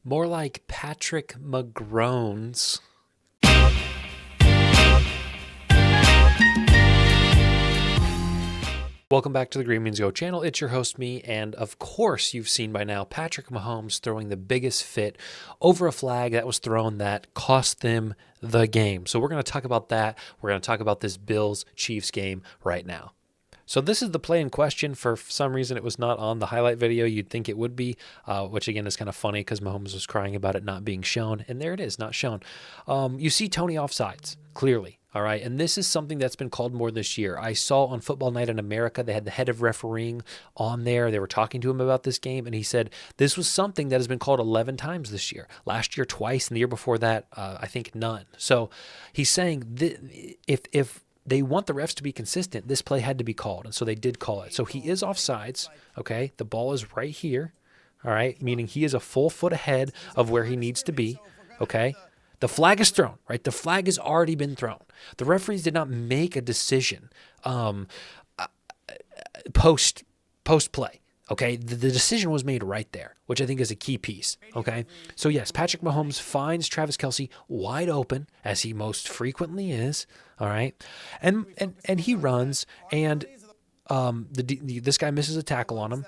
More like Patrick McGrones. Welcome back to the Green Means Go channel. It's your host, me, and of course you've seen by now Patrick Mahomes throwing the biggest fit over a flag that was thrown that cost them the game. So we're going to talk about that. We're going to talk about this Bills-Chiefs game right now. So this is the play in question. For some reason, it was not on the highlight video. You'd think it would be, which again is kind of funny because Mahomes was crying about it not being shown. And there it is, not shown. You see Tony offsides, clearly. All right, and this is something that's been called more this year. I saw on Football Night in America, they had the head of refereeing on there. They were talking to him about this game, and he said this was something that has been called 11 times this year. Last year, twice, and the year before that, I think none. So he's saying if they want the refs to be consistent, this play had to be called, and so they did call it. So he is offsides, okay? The ball is right here, all right, meaning he is a full foot ahead of where he needs to be, okay? The flag is thrown, right? The flag has already been thrown. The referees did not make a decision post play, okay? The decision was made right there, which I think is a key piece, okay? So yes, Patrick Mahomes finds Travis Kelce wide open, as he most frequently is, all right? And he runs, and this guy misses a tackle on him,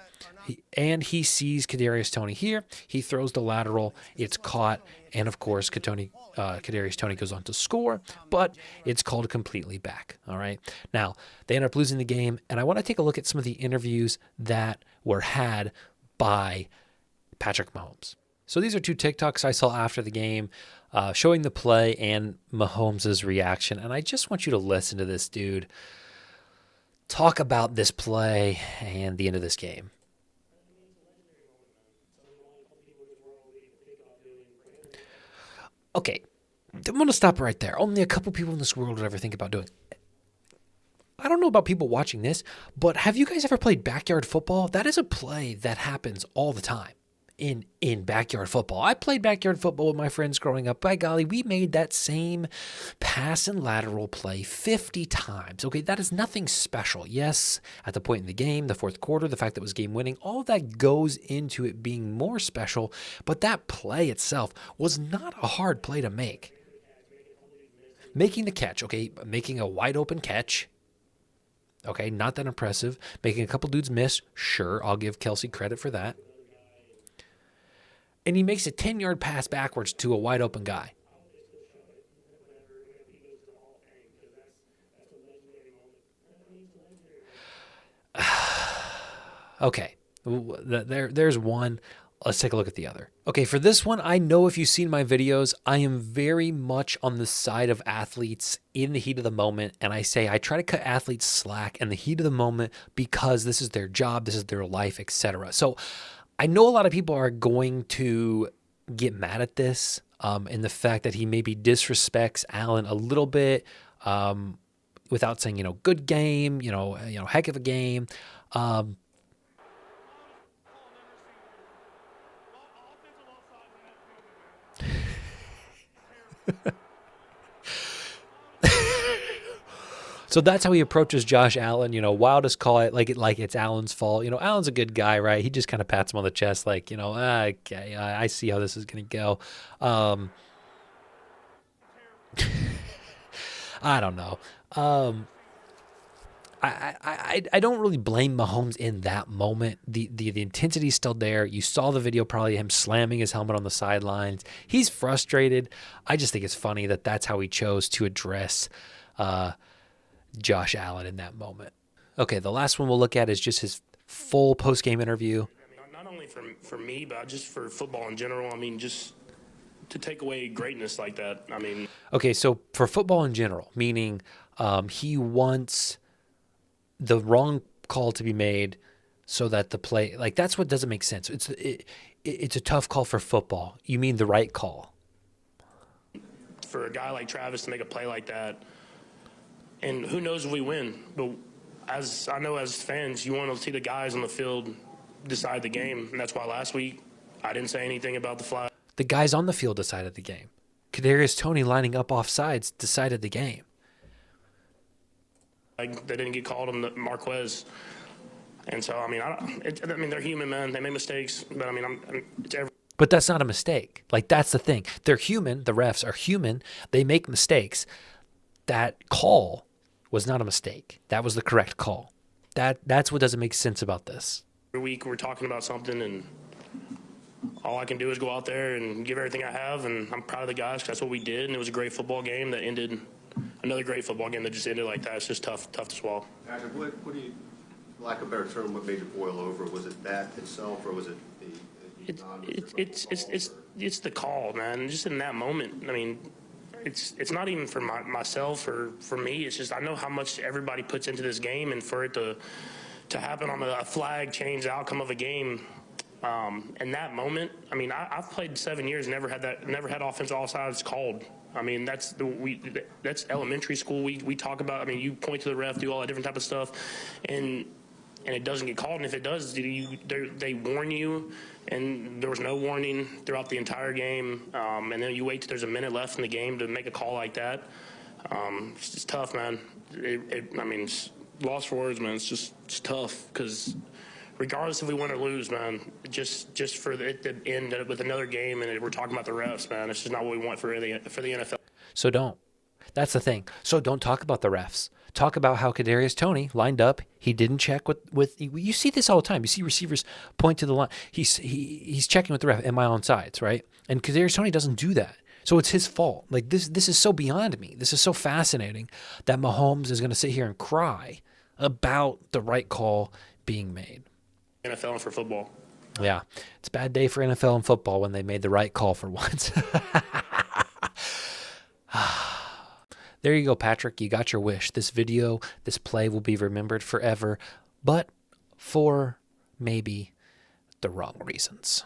and he sees Kadarius Toney here. He throws the lateral. It's caught, and of course, Kadarius Toney goes on to score, but it's called completely back. All right. Now they end up losing the game, and I want to take a look at some of the interviews that were had by Patrick Mahomes. So these are two TikToks I saw after the game, showing the play and Mahomes' reaction, and I just want you to listen to this dude talk about this play and the end of this game. Okay, I'm going to stop right there. Only a couple people in this world would ever think about doing it. I don't know about people watching this, but have you guys ever played backyard football? That is a play that happens all the time in backyard football. I played backyard football with my friends growing up. By golly, we made that same pass and lateral play 50 times. Okay, that is nothing special. Yes, at the point in the game, the fourth quarter, the fact that it was game winning, all of that goes into it being more special, but that play itself was not a hard play to make. Making the catch, okay, making a wide open catch, okay, not that impressive. Making a couple dudes miss, sure, I'll give Kelce credit for that. And he makes a 10-yard pass backwards to a wide open guy. Okay, there's one. Let's take a look at the other. Okay, for this one, I know if you've seen my videos, I am very much on the side of athletes in the heat of the moment, and I say I try to cut athletes slack in the heat of the moment because this is their job, this is their life, etc. So I know a lot of people are going to get mad at this in the fact that he maybe disrespects Allen a little bit without saying, good game, heck of a game. So that's how he approaches Josh Allen. Wildest call it like it's Allen's fault. Allen's a good guy, right? He just kind of pats him on the chest, like, okay, I see how this is going to go. I don't know. I don't really blame Mahomes in that moment. The intensity is still there. You saw the video, probably him slamming his helmet on the sidelines. He's frustrated. I just think it's funny that that's how he chose to address Josh Allen in that moment. Okay, the last one we'll look at is just his full post-game interview. Not only for me, but just for football in general. Just to take away greatness like that. Okay, so for football in general, meaning he wants the wrong call to be made so that the play, like, that's what doesn't make sense. It's a tough call for football. You mean the right call. For a guy like Travis to make a play like that, and who knows if we win, but as I know as fans, you want to see the guys on the field decide the game, and that's why last week I didn't say anything about the flag. The guys on the field decided the game. Kadarius Toney lining up off sides decided the game. Like, they didn't get called on the Marquez. And so, they're human, man. They make mistakes, but it's every. But that's not a mistake. Like, that's the thing. They're human. The refs are human. They make mistakes. That call was not a mistake. That was the correct call. That's what doesn't make sense about this. Every week we're talking about something, and all I can do is go out there and give everything I have, and I'm proud of the guys because that's what we did, and it was a great football game that ended, another great football game that just ended like that. It's just tough to swallow. Patrick, what do you, lack of a better term, what made you boil over? Was it that itself, or was it It's the call, man. Just in that moment, I mean, it's not even for myself or for me. It's just I know how much everybody puts into this game, and for it to happen on a flag change the outcome of a game. In that moment, I mean, I've played 7 years, never had offensive offsides called. I mean, that's elementary school. We talk about. I mean, you point to the ref, do all that different type of stuff, and it doesn't get called. And if it does, they warn you. And there was no warning throughout the entire game. And then you wait till there's a minute left in the game to make a call like that. It's just tough, man. I mean, it's lost for words, man. It's tough because regardless if we win or lose, man, just for it to end with another game and we're talking about the refs, man, it's just not what we want for the NFL. So don't. That's the thing. So don't talk about the refs. Talk about how Kadarius Toney lined up. He didn't check with. You see this all the time. You see receivers point to the line. He's checking with the ref. Am I on sides, right? And Kadarius Toney doesn't do that. So it's his fault. Like this is so beyond me. This is so fascinating that Mahomes is going to sit here and cry about the right call being made. NFL and for football. Yeah, it's a bad day for NFL and football when they made the right call for once. There you go, Patrick. You got your wish. This video, this play will be remembered forever, but for maybe the wrong reasons.